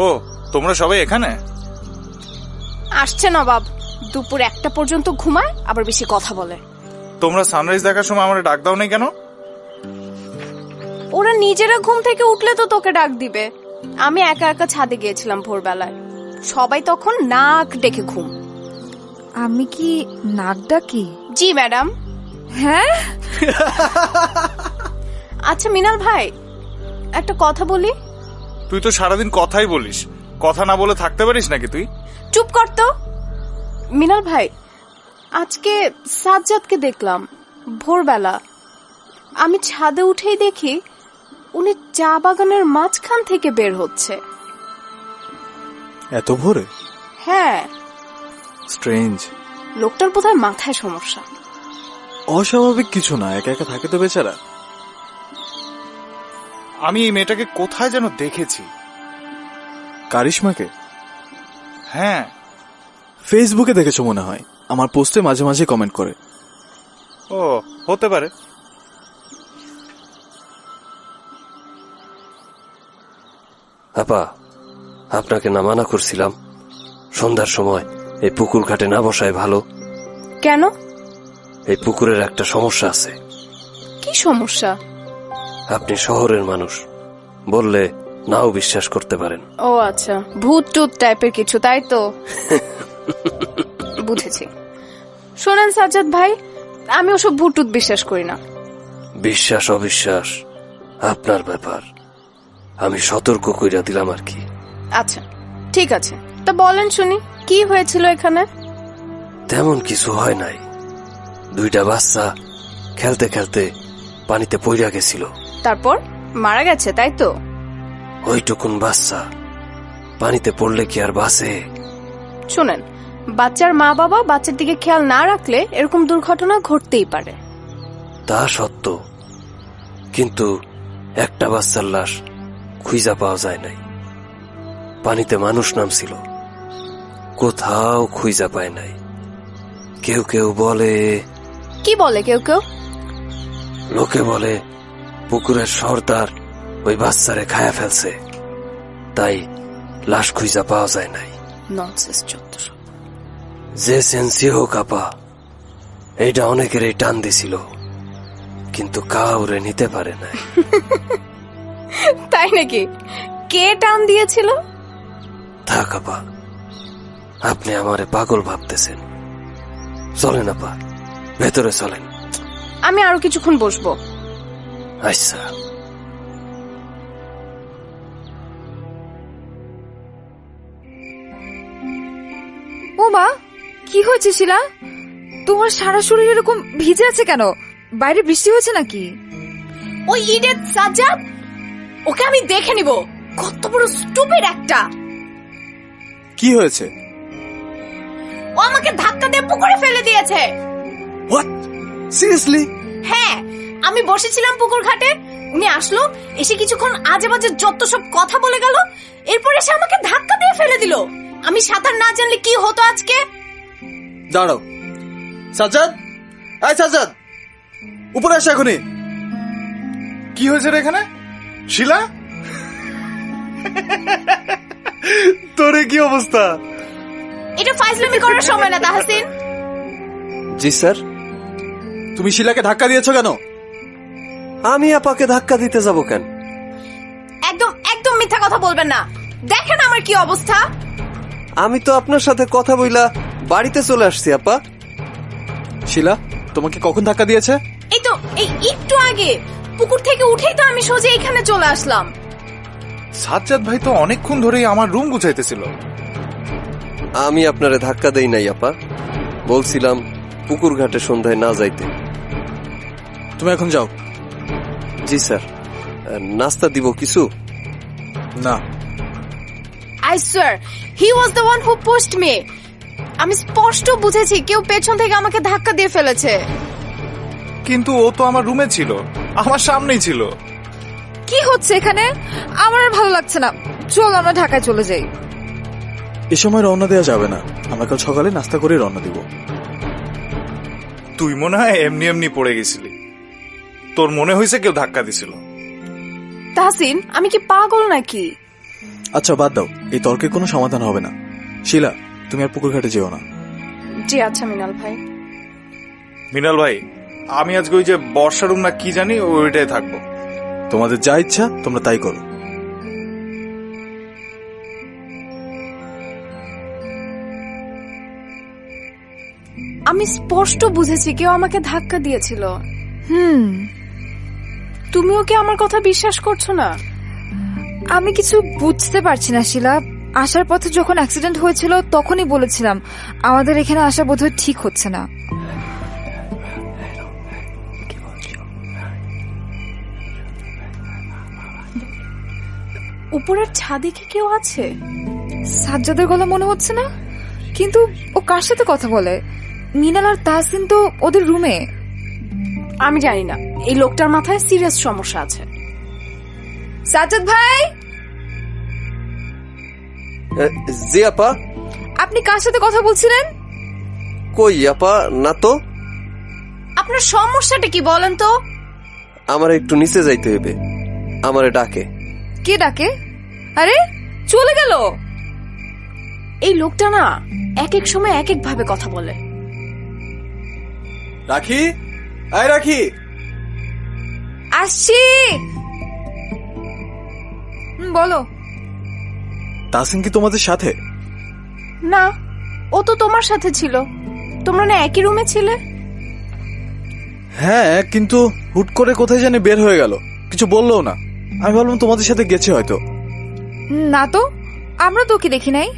ও, তোমরা সবাই এখানে? আসছে নবাব, দুপুর 1টা পর্যন্ত ঘুমায়, আবার বেশি কথা বলে। তোমরা সানরাইজ দেখার সময় আমার ডাক দাও নাই কেন? ওরা নিজেরা ঘুম থেকে উঠলে তো তোকে ডাক দিবে। আমি একা একা ছাদে গিয়েছিলাম ভোরবেলায়, সবাই তখন নাক ডেকে ঘুম। আমি কি নাক ডাকি? জি ম্যাডাম। হ্যাঁ। আচ্ছা মিনাল ভাই, একটা কথা বলি। তুই তো সারাদিন কথাই বলিস, কথা না বলে থাকতে পারিস নাকি তুই? চুপ কর তো। মিনাল ভাই, আজকে সাজ্জাদকে দেখলাম ভোরবেলা। আমি ছাদে উঠেই দেখি উনি চা বাগানের মাঝখান থেকে বের হচ্ছে। এত ভোরে? হ্যাঁ। স্ট্রেঞ্জ। লোকটার বোধহয় মাথায় সমস্যা। অস্বাভাবিক কিছু না, একা একা থাকে তো বেচারা। আমি এই মেয়েটাকে কোথায় যেন দেখেছি। কারিশমাকে? হ্যাঁ। ফেসবুকে দেখেছো মনে হয়, আমার পোস্টে মাঝে মাঝে কমেন্ট করে। ও, হতে পারে। আপা, আপনাকে না মানা করছিলাম সন্ধ্যার সময় এই পুকুর ঘাটে না বসায় ভালো? কেন? এই পুকুরের একটা সমস্যা আছে। কি সমস্যা? আপনি শহরের মানুষ, বললে নাও বিশ্বাস করতে পারেন। ও আচ্ছা, ভূত টুত টাইপের কিছু, তাই তো? বুঝেছি। শোনেন সাজ্জাদ ভাই, আমি ওসব ভূত টুত বিশ্বাস করি না। বিশ্বাস অবিশ্বাস আপনার ব্যাপার, আমি সতর্ক কইরা দিলাম আর কি। আচ্ছা ঠিক আছে, তা বলেন শুনি, কি হয়েছিল এখানে? তেমন কিছু হয় নাই, 2টা বাচ্চা খেলতে খেলতে পানিতে পইড়া গেছিল। তারপর মারা গেছে, তাই তো? ওইটুকুন বাচ্চা পানিতে পড়লে কি আর বাঁচে? শুনেন, বাচ্চার মা বাবা বাচ্চার দিকে খেয়াল না রাখলে এরকম দুর্ঘটনা ঘটতেই পারে। তা সত্য, কিন্তু একটা বাচ্চার লাশ খুঁজা পাওয়া যায় নাই। পানিতে মানুষ নামছিল, কোথাও খুঁজা পায় নাই। কেউ কেউ বলে। কি বলে কেউ কেউ? লোকে বলে পুকুরের সর্দার ওই বাচ্চারে খায়া ফেলছে, তাই লাশ খুঁজা পাওয়া যায় নাই। ননসেন্স যত সব। যে সেন্সি হোক আপা, এইটা অনেকেরই টান দিছিল, কিন্তু কাউরে নিতে পারে নাই। তাই নাকি? কে টান দিয়েছিল? থাক আপা, আপনি আমারে পাগল ভাবতেছেন। চলেন আপা, ভেতরে চলেন। আমি আরো কিছুক্ষণ বসবো। আচ্ছা। ও মা, কি হয়েছে শিলা? তোমার সারা শরীর এরকম ভিজে আছে কেন? বাইরে বৃষ্টি হয়েছে নাকি? ওই ইডিয়েট সাজ্জাদ, ওকে আমি দেখে নিব। কত বড় স্টুপিড একটা! কি হয়েছে? ও আমাকে ধাক্কা দিয়ে পুকুরে ফেলে দিয়েছে। হোয়াট? সিরিয়াসলি? হ্যাঁ, আমি বসেছিলাম পুকুর ঘাটে, উনি আসলো, এসে কিছুক্ষণ আজে বাজে যত সব কথা বলে গেল, এরপর এসে আমাকে ধাক্কা দিয়ে ফেলে দিল। আমি সাঁতার না জানলে কি হতো আজকে? দাঁড়াও সাজ্জাদ, এই সাজ্জাদ, উপরে আসো এখনই। কি হয়েছে রে এখানে? শিলা, তোরে কি অবস্থা? এটা ফাইজলামি করার সময় না তাহসিন। জি স্যার। তুমি শিলাকে ধাক্কা দিয়েছো কেন? আমি আপাকে ধাক্কা দিতে যাব কেন? একদম একদম মিথ্যা কথা বলবেন না। দেখেন আমার কি অবস্থা। আমি তো আপনার সাথে কথা বইলা বাড়িতে চলে আসছি আপা। শিলা তোমাকে কখন ধাক্কা দিয়েছে? এই তো এই একটু আগে পুকুর থেকে উঠেই তো আমি সোজা এখানে চলে আসলাম। সাজ্জাদ ভাই তো অনেকক্ষণ ধরেই আমার রুম গুছাইতেছিল। আমি আপনারে ধাক্কা দেই নাই আপা, বলছিলাম পুকুর ঘাটে সন্ধ্যায় না যাইতে। তুমি এখন যাও। জি স্যার। নাস্তা দিব কিছু? না। I swear he was the one who pushed me. আমি স্পষ্ট বুঝেছি কেউ পেছন থেকে আমাকে ধাক্কা দিয়ে ফেলেছে। কিন্তু ও তো আমার রুমে ছিল, আমার সামনেই ছিল। কি হচ্ছে এখানে? আমার আর ভালো লাগছে না, চল আমরা ঢাকায় চলে যাই। এ সময় রওনা দেওয়া যাবে না, আমরা কাল সকালে নাস্তা করে রওনা দিব। তুই মনে হয় এমনি এমনি পড়ে গেছিলি, তোর মনে হয়েছে কেউ ধাক্কা দিছিল। তাহসিন আমি কি পাগল নাকি? আচ্ছা বাদ দাও, এই তর্কের কোনো সমাধান হবে না। শিলা তুমি আর পুকুর ঘাটে যেও না। জি আচ্ছা মিনাল ভাই। মিনাল ভাই, আমি আজকে ওই যে বর্ষা রুম না কি জানি ওইটাই থাকবো। তোমাদের যা ইচ্ছা তোমরা তাই করো। আমি স্পষ্ট বুঝেছি কেউ আমাকে ধাক্কা দিয়েছিল। তুমিও কি আমার কথা বিশ্বাস করছো না? আমি কিছু বুঝতে পারছি না শিলা। আসার পথে যখন অ্যাক্সিডেন্ট হয়েছিল তখনই বলেছিলাম আমাদের এখানে আসা বোধহয় ঠিক হচ্ছে না। উপরের ছাদে কি কেউ আছে? সাজ্জাদের গলা মনে হচ্ছে না, কিন্তু ও কার সাথে কথা বলে? মিনাল আর তাহসিন তো ওদের রুমে। আমি জানি না, এই লোকটার মাথায় সিরিয়াস সমস্যা আছে। সাজ্জাদ ভাই, জি আপা। আপনি কার সাথে কথা বলছিলেন? কই আপা, না তো। আপনার সমস্যাটা কি বলেন তো? আমার একটু নিচে যাইতে হবে, আমারে ডাকে। কে ডাকে? আরে চলে গেল। এই লোকটা না এক এক সময় এক এক ভাবে কথা বলে। রাখি, আয় রাখি। আসছি। বলো। তাহসিন কি তোমাদের সাথে? না, ও তো তোমার সাথে ছিল। তোমরা না একই রুমে ছিলে? হ্যাঁ, কিন্তু হুট করে কোথায় জানি বের হয়ে গেল, কিছু বললোও না। আমি ভাবলাম তোমাদের সাথে গেছে হয়তো। না তো, আমরা তো কি দেখি নাই।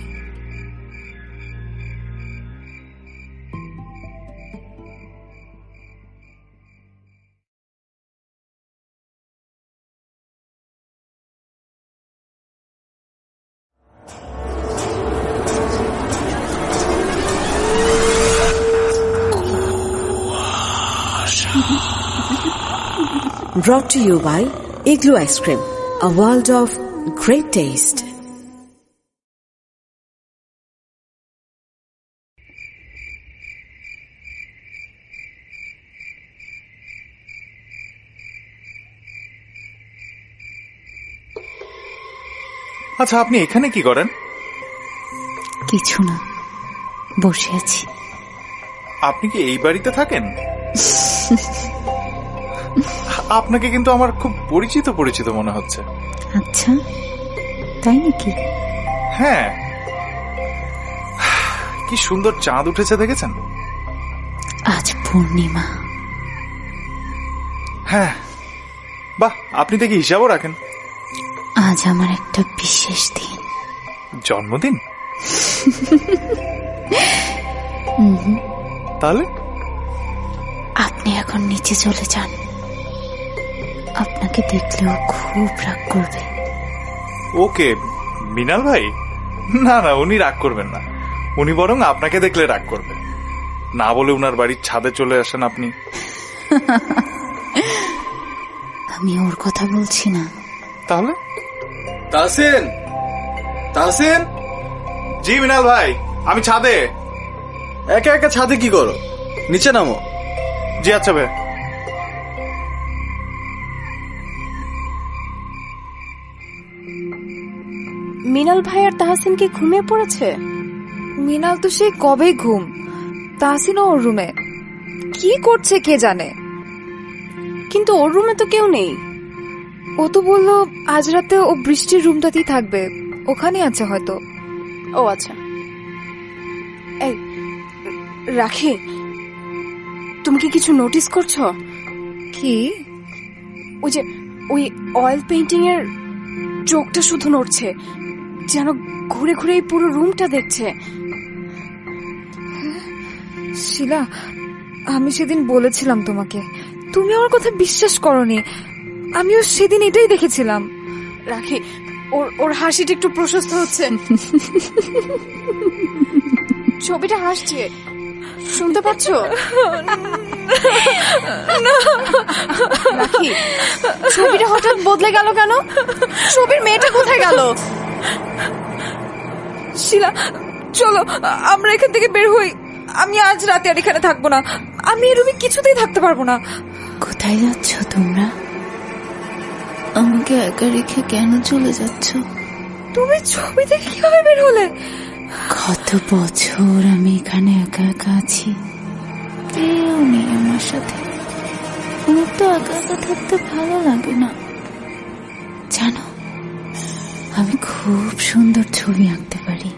Brought to you by Igloo Ice Cream, a world of great taste. আচ্ছা, আপনি এখানে কি করেন? কিছু না, বসে আছি। আপনি কি এই বাড়িতে থাকেন? আপনাকে কিন্তু আমার খুব পরিচিত পরিচিত মনে হচ্ছে। আচ্ছা, তাই নাকি? হ্যাঁ, কি সুন্দর চাঁদ উঠেছে দেখেছেন? আজ পূর্ণিমা। হ্যাঁ, বাহ, আপনি দেখি হিসাবও রাখেন। আজ আমার একটা বিশেষ দিন। জন্মদিন? তাহলে আপনি এখন নিচে চলে যান, আপনাকে দেখলেও খুব রাগ করবে। ওকে মিনাল ভাই, না না, উনি রাগ করবেন না। উনি বরং আপনাকে দেখলে রাগ করবে। না বলে উনার বাড়ির ছাদে চলে আসেন আপনি। আমি ওর কথা বলছি না। তাহলে? তাহসিন, তাহসিন। জি মিনাল ভাই, আমি ছাদে। একা একা ছাদে কি করো? নিচে নামো। জি আচ্ছা ভাই। মিনাল ভাই আর তাহসিন কি ঘুমিয়ে পড়েছে? মৃণাল তো সে কবেই ঘুম, তাহসিনও ওর রুমে। কি করছে কে জানে। কিন্তু ওর রুমে তো কেউ নেই। ও তো বললো আজ রাতে ও বৃষ্টির রুমটাতেই থাকবে, ওখানে আছে হয়তো। ও আচ্ছা। এই রাখি, তুমি কি কিছু নোটিস করছো? কি? ওই যে ওই অয়েল পেইন্টিং এর চোখটা শুধু নড়ছে, যেন ঘুরে ঘুরে এই পুরো রুমটা দেখছে। শিলা, আমি সেদিন বলেছিলাম তোমাকে, তুমি আমার কথা বিশ্বাস করনি। আমিও সেদিন এটাই দেখেছিলাম। রাখি, ওর হাসিটা একটু প্রশস্ত হচ্ছে। ছবিটা হাসছে, শুনতে পাচ্ছ? রাখি, ছবিটা হঠাৎ বদলে গেল কেন? ছবির মেয়েটা কোথায় গেল? শিলা, চলো আমরা এখান থেকে বের হই। আমি আজ রাতে আর এখানে থাকবো না। আমি এই রুমে কিছুতেই থাকতে পারবো না। কোথায় যাচ্ছ তোমরা? আমাকে একা রেখে কেন চলে যাচ্ছ? তুমি ছবি দেখে কিভাবে বের হলে? কত বছর আমি এখানে একা একা আছি, কেউ নেই আমার সাথে। আমার তো একা একা থাকতে ভালো লাগে না। জানো, আমি খুব সুন্দর ছবি আঁকতে পারি।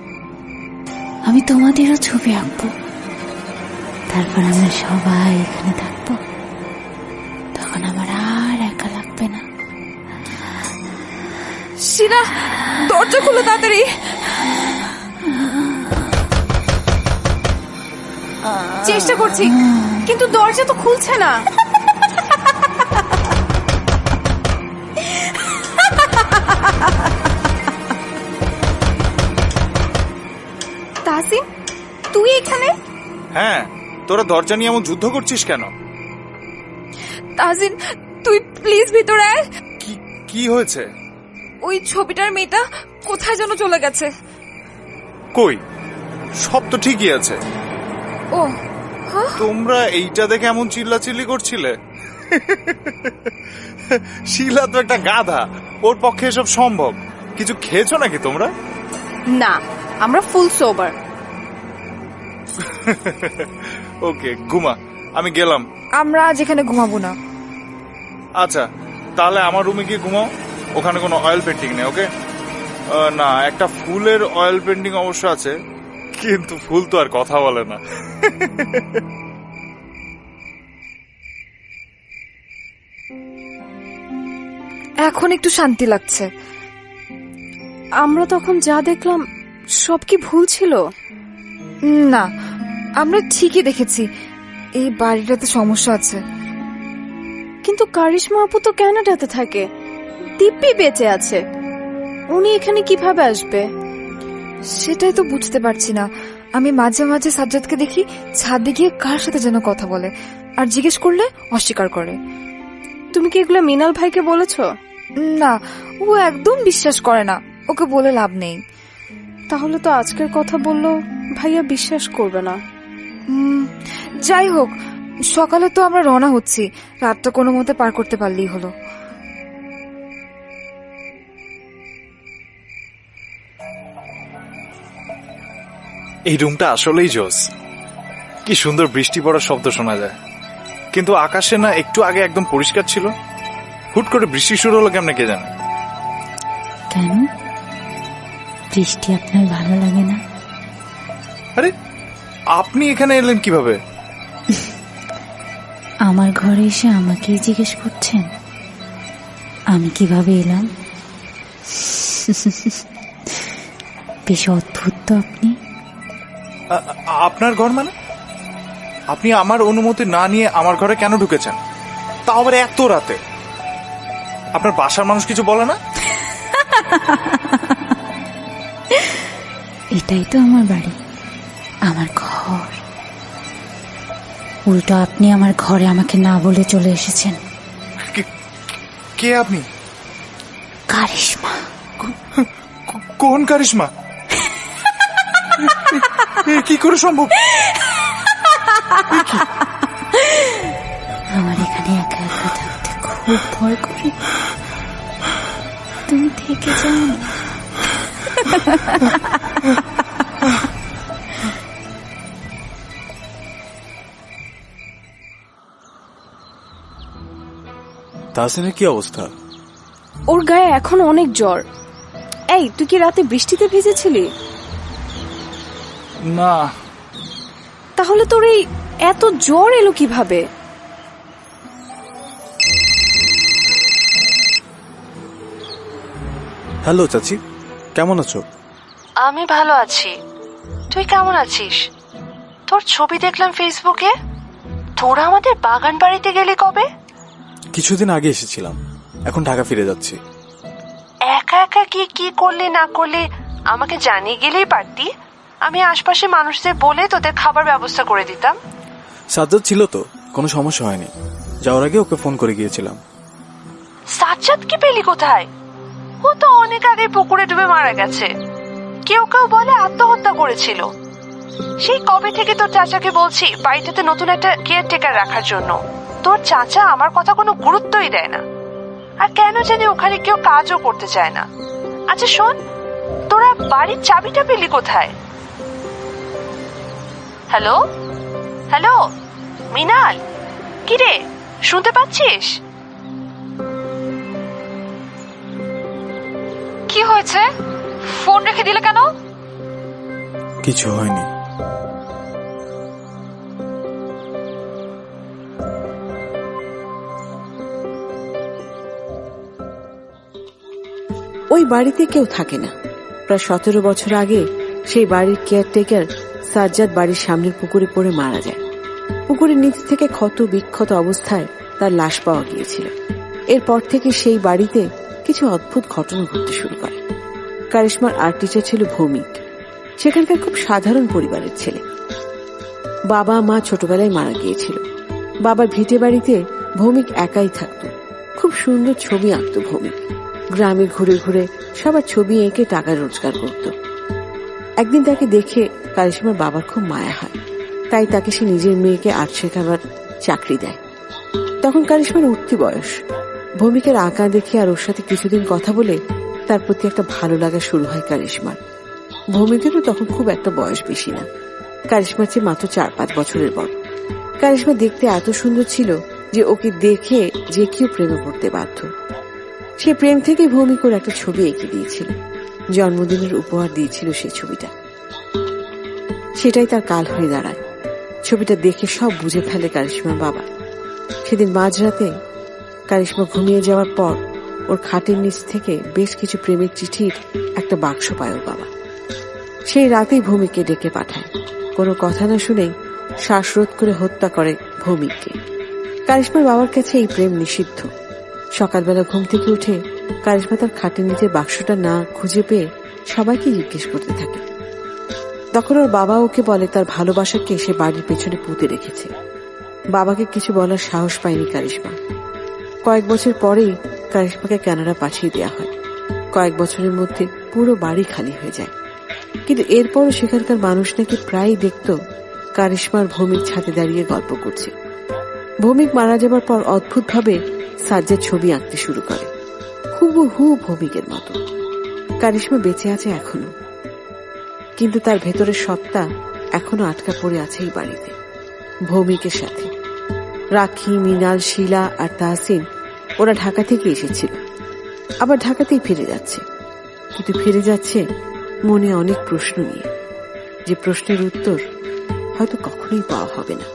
আমি তোমাদেরও ছবি আঁকবো, তারপর আমরা সবাই এখানে থাকবো। তখন আমার আর একা লাগবে না। শিলা, দরজা খুলো তাড়াতাড়ি। চেষ্টা করছি, কিন্তু দরজা তো খুলছে না। তাহসিন, তুই এখানে? হ্যাঁ, তোরা দরজা নিয়ে এমন যুদ্ধ করছিস কেন? তাহসিন, তুই প্লিজ ভিতরে আয়। কি হয়েছে? ওই ছবিটার মেয়েটা কোথায় যেন চলে গেছে। কই, সব তো ঠিকই আছে। ও, হ্যাঁ? তোমরা এইটা দেখে এমন চিল্লাচিল্লি করছিলে? শিলা তো একটা গাধা, ওর পক্ষে এসব সম্ভব। কিছু খেয়েছো নাকি তোমরা? না, আমরা ফুল সোবার। ওকে, ঘুমা, আমি গেলাম। আমরা আজ এখানে ঘুমাবো না। আচ্ছা, তাহলে আমার রুমে গিয়ে ঘুমাও। ওখানে কোনো অয়েল পেন্টিং নেই। ওকে, না, একটা ফুলের অয়েল পেন্টিং অবশ্য আছে, কিন্তু ফুল তো আর কথা বলে না। এখন একটু শান্তি লাগছে। আমরা তখন যা দেখলাম সব কি ভুল ছিল? না, আমরা ঠিকই দেখেছি এই বাড়িটাতে সমস্যা আছে। কিন্তু কারিশমা আপু তো কানাডাতে থাকে, দিব্যি বেঁচে আছে। উনি এখানে কিভাবে আসবে? সেটাই তো বুঝতে পারছি না। আমি মাঝে মাঝে সাজ্জাদকে দেখি ছাদে গিয়ে কার সাথে যেন কথা বলে, আর জিজ্ঞেস করলে অস্বীকার করে। তুমি কি এগুলো মিনাল ভাইকে বলেছো? না, ও একদম বিশ্বাস করে না, ওকে বলে লাভ নেই। তাহলে তো আজকের কথা বললো ভাইয়া বিশ্বাস করবে না। যাই হোক, সকালে তো আমরা রওনা হচ্ছি, রাতটা কোনো মতে পার করতে পারলেই হলো। এই রুমটা আসলেই জোস। কি সুন্দর বৃষ্টি পড়ার শব্দ শোনা যায়, কিন্তু আকাশে না একটু আগে একদম পরিষ্কার ছিল। হুট করে বৃষ্টি শুরু হলো কেমনে কে জানে। কেন? বৃষ্টি আপনার ভালো লাগে না? আরে, আপনি এখানে এলেন কিভাবে? আমার ঘরে এসে আমাকেই জিজ্ঞেস করছেন আমি কিভাবে এলাম? বেশ অদ্ভুত তো আপনি। আপনার ঘর মানে? আপনি আমার অনুমতি না নিয়ে আমার ঘরে কেন ঢুকেছেন, তাও আবার এত রাতে? আপনার বাসার মানুষ কিছু বলে না? এটাই তো আমার বাড়ি, আমার ঘর। উল্টো আপনি আমার ঘরে আমাকে না বলে চলে এসেছেন। কে আপনি? কারিশমা। কোন কারিশমা? কি করে সম্ভব? আমার এখানে একা একা থাকতে খুব ভয় করে। তুমি থেকে যাও না। তাহসিনের কি অবস্থা? ওর গায়ে এখন অনেক জ্বর। এই, তুই কি রাতে বৃষ্টিতে ভিজেছিলি? না। তাহলে তোর এই এত জ্বর এলো কিভাবে? হ্যালো চাচি, কেমন আছো? আমি ভালো আছি, তুই কেমন আছিস? তোর ছবি দেখলাম ফেসবুকে। তোরা আমাদের বাগান বাড়িতে গেলি কবে? কিছুদিন আগে এসেছিলাম, এখন ঢাকা ফিরে যাচ্ছি। একা একা কি করলি না করলি আমাকে জানিয়ে গেলেই পারতি, আমি আশপাশে মানুষদের বলে তোদের খাবার ব্যবস্থা করে দিতাম। সাজ্জাদ ছিল তো, কোনো সমস্যা হয়নি। যাওয়ার আগে ওকে ফোন করে গিয়েছিলাম। সাজ্জাদ কি পেলি কোথায়? ও তো অনেক আগে পুকুরে ডুবে মারা গেছে। কেউ কেউ বলে আত্মহত্যা করেছিল। সেই কবে থেকে তোর চাচাকে বলছি বাড়িটাতে নতুন একটা কেয়ারটেকার রাখার জন্য। তোর চাচা আমার কথা কোনো গুরুত্বই দেয় না, আর কেন জানি ওখানে কেউ কাজও করতে চায় না। আচ্ছা শোন, তোরা বাড়ির চাবিটা পেলি কোথায়? হ্যালো হ্যালো মৃণাল, কিরে শুনতে পাচ্ছিস? কি হয়েছে? ফোন রেখে দিলে কেন? কিছু হয়নি। ওই বাড়িতে কেউ থাকে না। প্রায় 17 বছর আগে সেই বাড়ির কেয়ারটেকার সাজ্জাদ বাড়ির সামনের পুকুরে পড়ে মারা যায়। পুকুরের নিচ থেকে ক্ষত বিক্ষত অবস্থায় তার লাশ পাওয়া গিয়েছিল। এরপর থেকে সেই বাড়িতে কিছু অদ্ভুত ঘটনা ঘটতে শুরু করে। কারিশমার আর্ট টিচার ছিল ভৌমিক। সেখানকার খুব সাধারণ পরিবারের ছেলে। বাবা মা ছোটবেলায় মারা গিয়েছিল। বাবার ভিটে বাড়িতে ভৌমিক একাই থাকত। খুব সুন্দর ছবি আঁকত ভৌমিক। গ্রামে ঘুরে ঘুরে সবার ছবি এঁকে টাকা রোজগার করত। একদিন তাকে দেখে কারিশমার বাবার খুব মায়া হয়, তাই তাকে সে নিজের মেয়েকে আর্ট শেখাবার চাকরি দেয়। তখন কারিশমার উঠতি বয়স। ভৌমিকের আঁকা দেখে আর ওর সাথে কিছুদিন কথা বলে তার প্রতি একটা ভালো লাগা শুরু হয় কারিশমার। ভৌমিকেরও তখন খুব একটা বয়স বেশি না, কারিশমার চেয়ে মাত্র 4-5 বছরের বড়। কারিশমা দেখতে এত সুন্দর ছিল যে ওকে দেখে যে কেউ প্রেমে পড়তে বাধ্য। সে প্রেম থেকে ভৌমিক ওর একটা ছবি এঁকে দিয়েছিল। জন্মদিনের উপহার দিয়েছিল সেই ছবিটা। সেটাই তার কাল হয়ে দাঁড়ায়। ছবিটা দেখে সব বুঝে ফেলে কারিশমার বাবা। সেদিন মাঝরাতে কারিশমা ঘুমিয়ে যাওয়ার পর ওর খাটের নিচ থেকে বেশ কিছু প্রেমের চিঠির একটা বাক্স পায় ওর বাবা। সেই রাতেই ভৌমিককে ডেকে পাঠায়। কোনো কথা না শুনেই শ্বাসরোধ করে হত্যা করে ভৌমিককে। কারিশমার বাবার কাছে এই প্রেম নিষিদ্ধ। সকালবেলা ঘুম থেকে উঠে কারিশমা তার খাটের নিচের বাক্সটা না খুঁজে পেয়ে সবাইকে জিজ্ঞেস করতে থাকে। তখন ওর বাবা ওকে বলে তার ভালোবাসাকে সে বাড়ির পেছনে পুঁতে রেখেছে। বাবাকে কিছু বলার সাহস পায়নি কারিশমা। কয়েক বছর পরেই কারিশমাকে কানাডা পাঠিয়ে দেওয়া হয়। কয়েক বছরের মধ্যে পুরো বাড়ি খালি হয়ে যায়। কিন্তু এরপরও সেখানকার মানুষ নাকি প্রায়ই দেখত কারিশমার ভৌমিক ছাদে দাঁড়িয়ে গল্প করছে। ভৌমিক মারা যাবার পর অদ্ভুতভাবে সাজ্জাদ ছবি আঁকতে শুরু করে, হুবহু ভৌমিকের মতো। কারিশমা বেঁচে আছে এখনো, কিন্তু তার ভেতরের সত্তা এখনো আটকা পড়ে আছে এই বাড়িতে ভৌমিকের সাথে। রাখি, মৃণাল, শিলা আর তাহসিন ওরা ঢাকা থেকে এসেছিল, আবার ঢাকাতেই ফিরে যাচ্ছে। কিন্তু ফিরে যাচ্ছে মনে অনেক প্রশ্ন নিয়ে, যে প্রশ্নের উত্তর হয়তো কখনোই পাওয়া হবে না।